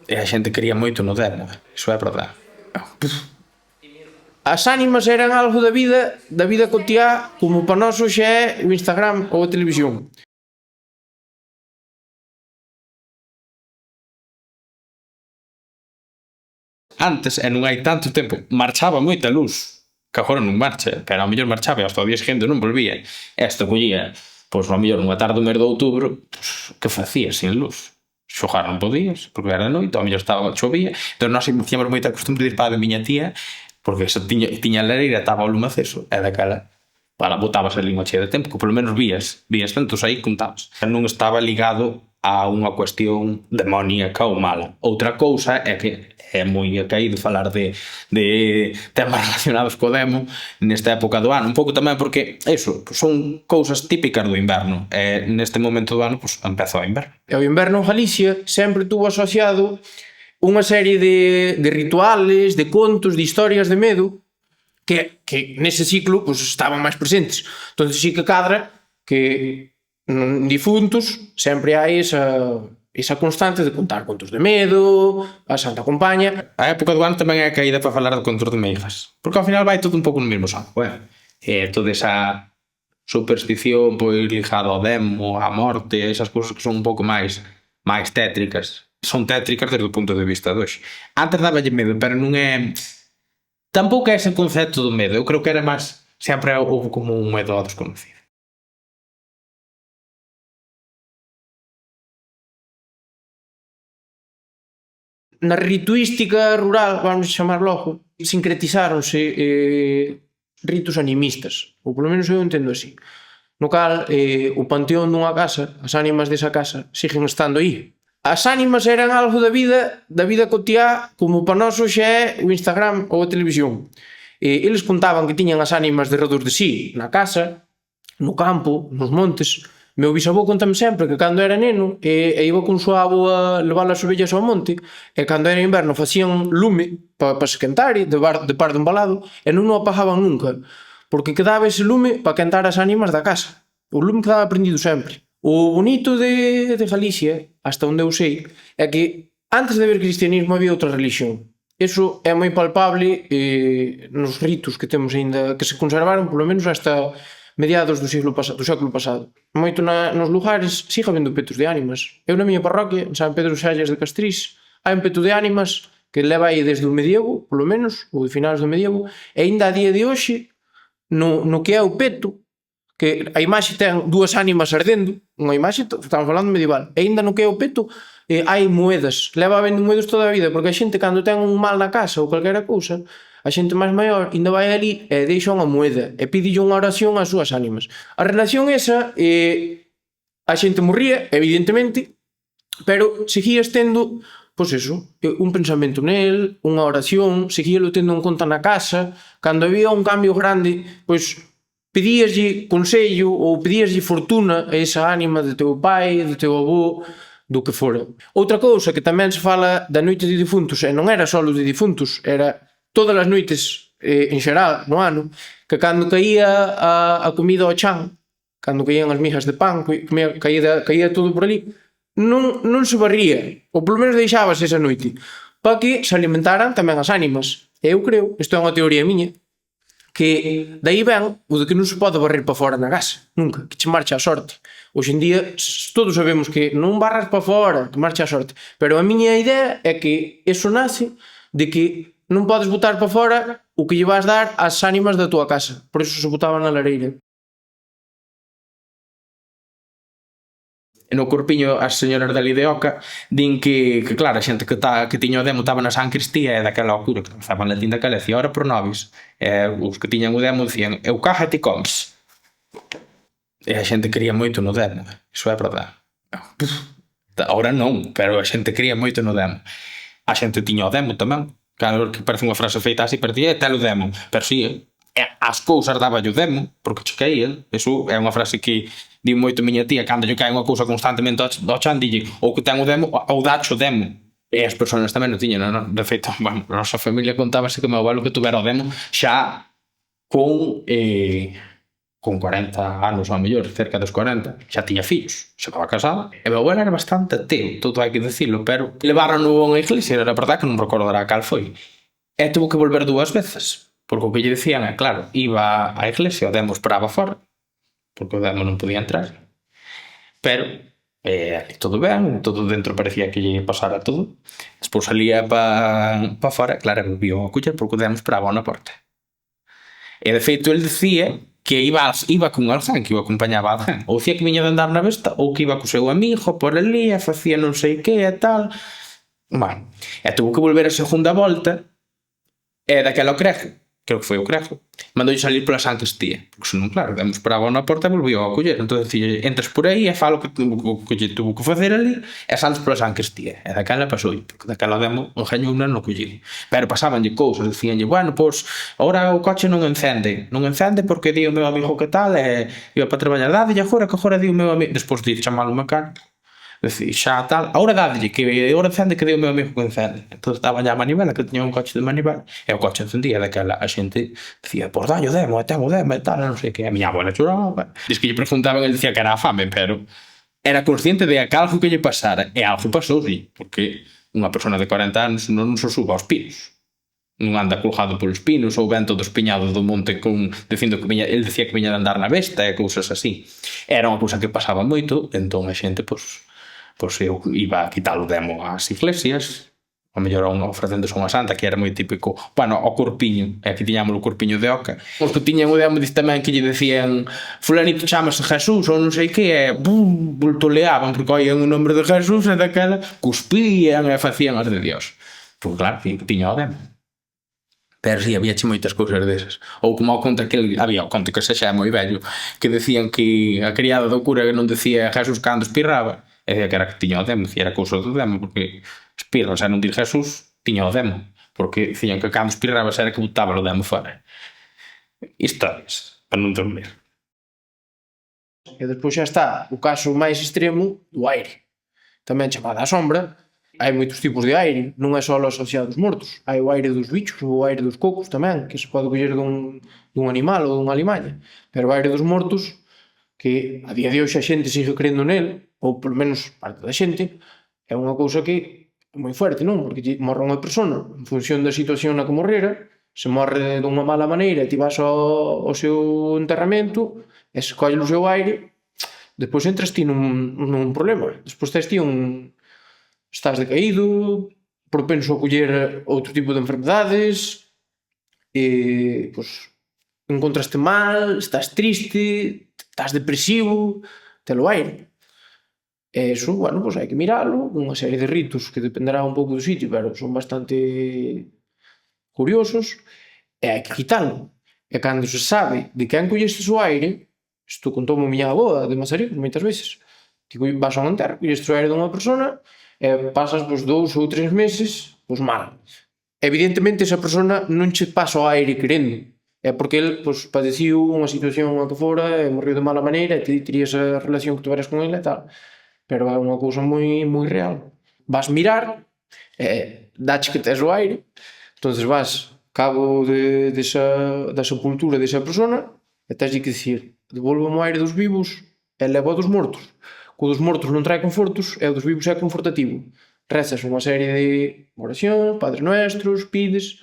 E a xente quería moito no demo, iso é verdade. As ánimas eran algo da vida cotiá, como para nós hoxe é o Instagram ou a televisión. Antes, e non hai tanto tempo, marchaba moita luz, que agora non marcha, pero ao mellor marchaba e hasta o día seguinte non volvía. Esta collía, pois ao mellor nunha tarde do mes de outubro, pois, que facías sin luz? Xogar non podías, porque era noite, ao mellor chovía, entón nós tiñamos moita costumbre de ir para a miña tía, porque se tiña a lareira, estaba o lume aceso, e daquela botabas ali unha chea de tempo, que polo menos vías tantos aí contabas. Non estaba ligado a unha cuestión demoníaca ou mala. Outra cousa é que é moi caído falar de temas relacionados co demo nesta época do ano, un pouco tamén porque eso, son cousas típicas do inverno e neste momento do ano empeza o inverno. E o inverno en Galicia sempre tuvo asociado unha serie de rituales, de contos, de historias de medo que nese ciclo estaban máis presentes. Entón sí que cadra que en difuntos sempre hai esa constante de contar contos de medo, a Santa Compaña. A época do ano tamén é caída para falar de contos de meigas, porque ao final vai todo un pouco no mesmo saco, toda esa superstición pois ligada ao demo, á morte, esas cousas que son un pouco máis tétricas. Son tétricas desde o punto de vista de hoxe. Antes daballe medo, pero non é... Tampouco é ese concepto do medo, eu creo que era máis... Sempre houve como un medo ao desconocido. Na rituística rural, vamos chamar logo, sincretizáronse ritos animistas, ou polo menos eu entendo así, no cal o panteón dunha casa, as ánimas desa casa, siguen estando aí. As ánimas eran algo da vida cotiá, como para nós hoxe é o Instagram ou a televisión. Eles contaban que tiñan as ánimas de redor de sí, na casa, no campo, nos montes. Meu bisavó contame sempre que cando era neno e iba con súa abo a levar as ovellas ao monte e cando era inverno facían lume para se quentar de par de un balado e non o apagaban nunca porque quedaba ese lume para quentar as ánimas da casa. O lume quedaba prendido sempre. O bonito de Galicia, hasta onde eu sei, é que antes de haber cristianismo había outra religión. Eso é moi palpable nos ritos que temos aínda, que se conservaron polo menos hasta mediados do século pasado. Moito nos lugares sigue habendo petos de ánimas. Eu na miña parroquia, en San Pedro Xallas de Castriz, hai un peto de ánimas que leva aí desde o medievo, polo menos, ou de finales do medievo, e aínda a día de hoxe, no que é o peto, que a imaxe ten dúas ánimas ardendo, unha imaxe, estamos falando medieval, e aínda no que é o peto, hai moedas, leva habendo moedas toda a vida, porque a xente cando ten un mal na casa ou calquera cousa, a xente máis maior ainda vai ali e deixa unha moeda e pídelle unha oración ás súas ánimas. A relación esa, a xente morría, evidentemente, pero seguías tendo, pois eso, un pensamento nel, unha oración, seguíalo tendo en conta na casa, cando había un cambio grande, pois pedíaslle consello ou pedíaslle fortuna a esa ánima de teu pai, de teu avó, do que fora. Outra cousa que tamén se fala da noite de difuntos, e non era só de difuntos, era todas as noites en xeral no ano, que cando caía a comida ao chan, cando caían as migas de pan, caía todo por ali, non se barría, ou polo menos deixábase esa noite, para que se alimentaran tamén as ánimas. E eu creo, isto é unha teoría miña, que daí ven o de que non se pode barrer para fora na casa, nunca, que che marcha a sorte. Hoxe en día todos sabemos que non barras para fora, que marcha a sorte, pero a miña idea é que eso nace de que non podes botar para fora o que lle vas dar ás ánimas da tua casa, por iso se botaba na lareira. No Corpiño as señoras da Lideoca din que claro, a xente que tiña o demo estaba na San Cristía e daquela altura que estaban latín daquela decía ora pro nobis e os que tiñan o demo dicían eu caja e ti comes e a xente quería moito no demo, iso é verdade. Ahora non, pero a xente quería moito no demo. A xente tiña o demo tamén, claro que parece unha frase feita así, pero telo demo, pero si, as cousas daballe o demo porque che caía, iso é unha frase que di moito miña tía, cando lle cae unha cousa constantemente ao chan, dille ou que ten o demo ou dacho o demo. E as persoas tamén non tiñan, non? De feito, a nosa familia contábase que o meu abuelo que tuvera o demo xa con con 40 anos ao mellor, cerca dos 40, xa tiña fillos, xa estaba casada. E meu abuelo era bastante ateo, todo hai que dicilo, pero levaron a unha iglesia, era verdad que non recordará cal foi. E tuvo que volver 2 veces, porque o que lle decían é, claro, iba á iglesia, o demo esperaba fora, porque o demo non podía entrar, pero todo ben, todo dentro parecía que lle pasara todo. Despois salía pa fora, claro, volvían a coller porque o demo esperaba na porta. E de feito el dicía que iba con alguén, que o acompañaba a alguén. Ou dicía que viña de andar na besta, ou que iba co seu amigo por ali e facía non sei que e tal. Bueno, e tuvo que volver a segunda volta e daquela o creo que foi o crego, mandoulle salir pola San Cristía, porque senón, claro, demos paraba na porta e volvió a coller. Entón dicía, entras por aí e falo que lle tuvo que facer ali e saltes pola San Cristía. E daquela pasou, porque daquela demo engañou non no collido. Pero pasábanlle cousas, dicíanlle, bueno, pois, agora o coche non encende porque di o meu amigo que tal e iba para traballar, dadelle agora que agora di o meu amigo, despois de chamar o mecánico, decir, xa tal, agora dadelle que agora encende que di o meu amigo que encende. Entón estaba a manivela, que tiña un coche de manivela e o coche encendía. Daquela a xente dicía, pois dalle o demo, ten o demo e tal, non sei que. A miña abuela choraba. Diz que lle preguntaban, el dicía que era a fame, pero era consciente de que algo que lle pasara, e algo pasou, sí, porque unha persona de 40 anos non se suba aos pinos, non anda colgado polos pinos ou ben todo espiñado do monte dicindo que viña, el dicía que viña de andar na besta e cousas así. Era unha cousa que pasaba moito, entón a xente, pois eu iba a quitar o demo ás iglesias, ao mellor ofrecéndose unha santa, que era moi típico, bueno, o corpiño, e aquí tiñamos o corpiño de oca. Os que tiñan o demo diz tamén que lle decían fulanito chamase Jesús ou non sei que, e voltoleaban porque oían o nombre de Jesús e daquela cuspían e facían as de Dios. Porque claro, tiña o demo. Pero si, había moitas cousas desas. Ou como ao conta que había o conto que se xa é moi vello, que decían que a criada do cura que non decía Jesús cando espirraba, e decía que era que tiña o demo, decía era cousa do demo, porque espirra, xa non dir Jesús, tiña o demo, porque dicían que cando espirraba xa era que botaba o demo fora. Historias, para non dormir. E despois xa está o caso máis extremo do aire, tamén chamada a sombra. Hai moitos tipos de aire, non é só asociado aos mortos. Hai o aire dos bichos ou o aire dos cocos tamén, que se pode coller dun animal ou dunha alimaña. Pero o aire dos mortos, que a día de hoxe a xente sigue crendo nel, ou polo menos parte da xente, é unha cousa que é moi fuerte, non? Porque morre unha persona en función da situación na que morrera, se morre dunha mala maneira e ti vas ao seu enterramento e se colle o seu aire, despois entras ti nun problema. Despois tes ti estás decaído, propenso a coller outro tipo de enfermedades, pois encontraste mal, estás triste, estás depresivo, telo aire. E iso, bueno, pois hai que miralo, unha serie de ritos que dependerá un pouco do sitio, pero son bastante curiosos, e hai que quitalo. E cando se sabe de quen colleste o aire, isto contoume a miña avoa de Mazaricos moitas veces, ti vas a un enterro, colleste o aire dunha persona e pasas 2 ou 3 meses mal. Evidentemente esa persona non che pasa o aire querendo, é porque el padeciu unha situación a que fora e morreu de mala maneira e ti terías a relación que tuveras con ele e tal, pero é unha cousa moi moi real. Vas mirar e dache que tes o aire, entonces vas cabo da sepultura desa persona e tes que dicir, devolvo o aire dos vivos e levo o dos mortos. Co dos mortos non trae confortos e o dos vivos é confortativo. Rezas unha serie de oracións, Padre Nuestros, pides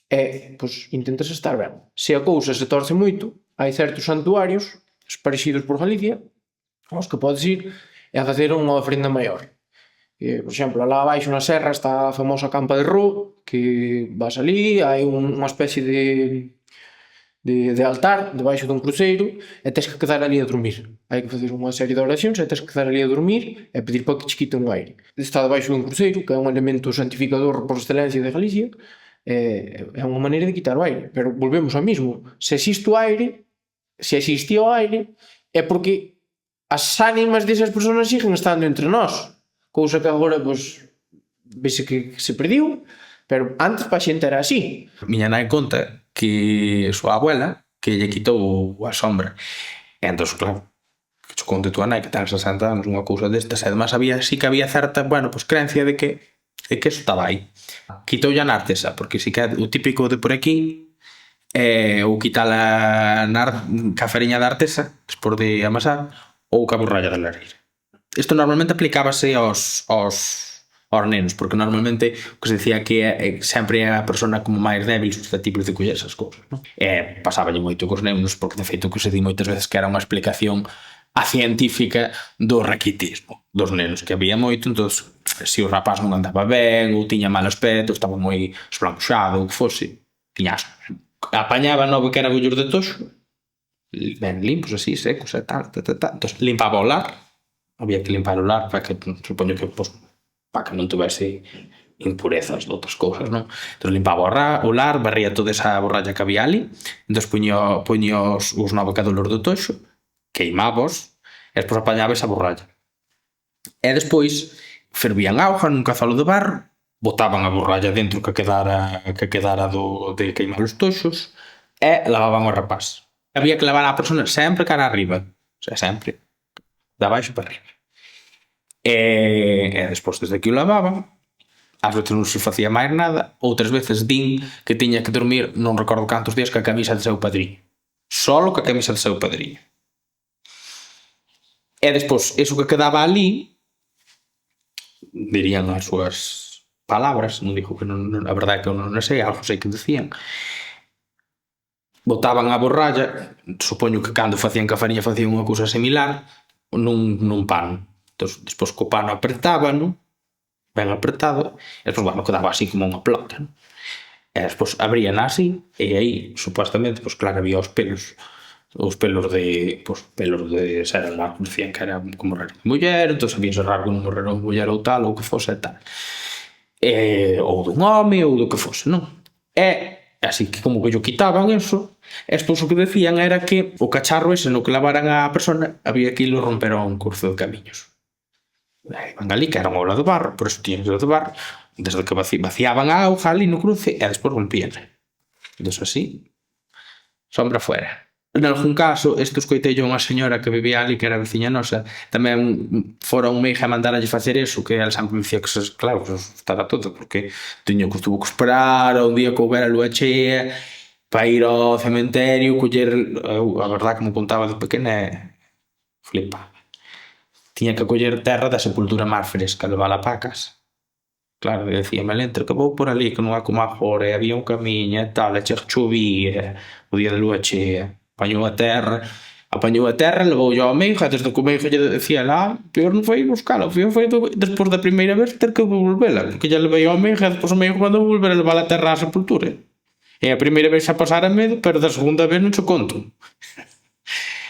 e, pois, intentas estar ben. Se a cousa se torce moito, hai certos santuarios esparecidos por Galicia aos que podes ir e a facer unha ofrenda maior. Por exemplo, alá abaixo na serra está a famosa Campa de Roo, que vas ali, hai unha especie de altar debaixo dun cruceiro e tens que quedar ali a dormir. Hai que facer unha serie de oracións e tens que quedar ali a dormir e pedir para que te quiten o aire. Está debaixo dun cruceiro, que é un elemento santificador por excelencia de Galicia, é unha maneira de quitar o aire. Pero volvemos ao mismo. Se existe o aire, se existía o aire, é porque as ánimas desas persoas siguen estando entre nós. Cousa que agora, pois, vese que se perdiu, pero antes pa xente era así. Miña nai conta que a súa abuela que lle quitou a sombra. E entón, claro, que cho conte túa nai que ten 60 anos, unha cousa destas, e además sí que había certa, bueno, pois creencia de que eso estaba aí. Quitoulle a na artesa, porque si que é o típico de por aquí, ou quitala ca fariña da artesa despois de amasar, ou ca borralla da lareira. Isto normalmente aplicábase aos nenos, porque normalmente o que se dicía que sempre é a persona como máis débil susceptible de coller esas cousas, non? E pasáballe moito cos nenos, porque de feito que se di moitas veces que era unha explicación a científica do raquitismo dos nenos, que había moito, entón se o rapaz non andaba ben ou tiña mal aspecto, estaba moi esblancuxado ou que fose, tiñas apañaba no que era bullos de toxo, ben limpos así, secos e tal, entón limpaba o lar, había que limpar o lar para que, supoño que, pues, para que non tuvese impurezas de outras cousas, non? Entón limpaba o lar, barría toda esa borralla que había ali, entón poñía os navegadolos do toxo, queimábos, e despois apañaba esa borralla. E despois fervían auga nun cazolo de barro, botaban a borralla dentro que quedara de queimar os toxos e lavaban o rapaz. Había que lavar a persona sempre cara arriba, o sea, sempre, de abaixo para arriba. E despois desde que o lavaban, ás veces non se facía máis nada, outras veces din que tiña que dormir non recordo cantos días ca camisa de seu padriño, solo ca camisa de seu padriño. E despois, iso que quedaba ali, dirían as súas palabras, non digo que non, a verdade é que eu non sei, algo sei que decían, botaban a borralla, supoño que cando facían ca fariña facían unha cousa similar, nun pano. Entón, despois co pano apertábano, ben apretado, e despois, bueno, quedaba así como unha pelota, non? E despois abrían así, e aí, supostamente, pois claro, había os pelos de, pois, pelos de ser largo, decían que era como raro de muller, entón sabían ser raro como raro de muller ou tal, ou que fose tal. Ou dun home, ou do que fose, non? E así que como que yo quitaban eso, e despois o que decían era que o cacharro ese no que lavaran a persona había que ilo romper a un curso de camiños. Iban ali, que era unha ola de barro, por eso tiñan que ser de barro, desde que vaciaban a auga ali no cruce e despois rompían. Entón así, sombra fuera. En algún caso, isto escoitei unha señora que vivía ali, que era veciña nosa, tamén fora un meiga a mandaralle facer eso, que ela sempre me dicía que, claro, que se estaba todo, porque tiño que estuvo que esperar a un día que houbera lúa chea para ir ao cementerio, coller, a verdade que me contaba de pequena, flipa. Tiña que coller terra da sepultura máis fresca, levala para casa. Claro, e decíame, entre que vou por ali, que non é como agora, e había un camiño e tal, e chovía, o día de lúa chea, apañou a terra, levou ao meiga, desde que o meiga lle decía lá, peor non foi buscala, foi despois da primeira vez ter que devolvela, porque lle levei ao meiga, e despois o meiga mandou volver a levar a terra á sepultura. E a primeira vez xa pasara medo, pero da segunda vez non se conto.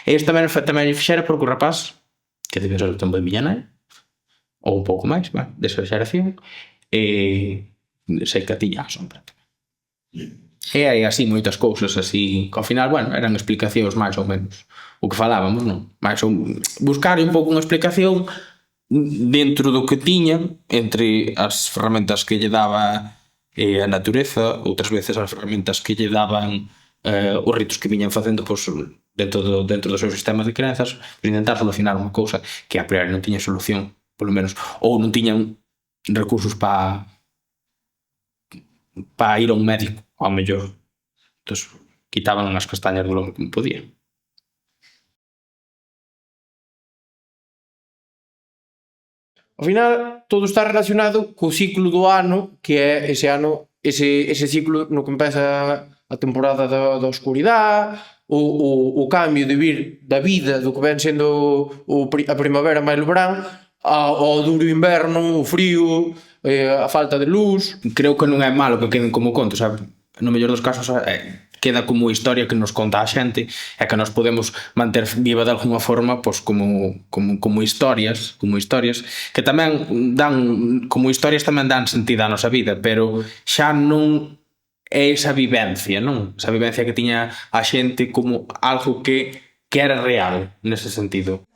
E isto tamén fixera porque o rapaz, que debe ser o tempo de miña nai, ou un pouco máis, desa xeración, sei que a tiña a sombra. E hai así moitas cousas así, que ao final, bueno, eran explicacións máis ou menos o que falábamos, non? Mais ou buscar un pouco unha explicación dentro do que tiñan, entre as ferramentas que lle daba a natureza, outras veces as ferramentas que lle daban os ritos que viñan facendo, pois, dentro do seu sistema de crenzas, para intentar solucionar unha cousa que a priori non tiña solución, polo menos, ou non tiñan recursos para ir a un médico, ao mellor. Entón, quitaban as castañas do lomo como podían. Ao final, todo está relacionado co ciclo do ano, que é ese ciclo no que empeza a temporada da oscuridade, o cambio de vir da vida do que ven sendo a primavera máis o verán, ao duro inverno, o frío, a falta de luz. Creo que non é malo que queden como contos, sabe? No mellor dos casos queda como historia que nos conta a xente e que nos podemos manter viva de alguna forma, pois como historias que tamén dan, como historias tamén dan sentido á nosa vida, pero xa non é esa vivencia, non? Esa vivencia que tiña a xente como algo que era real nese sentido.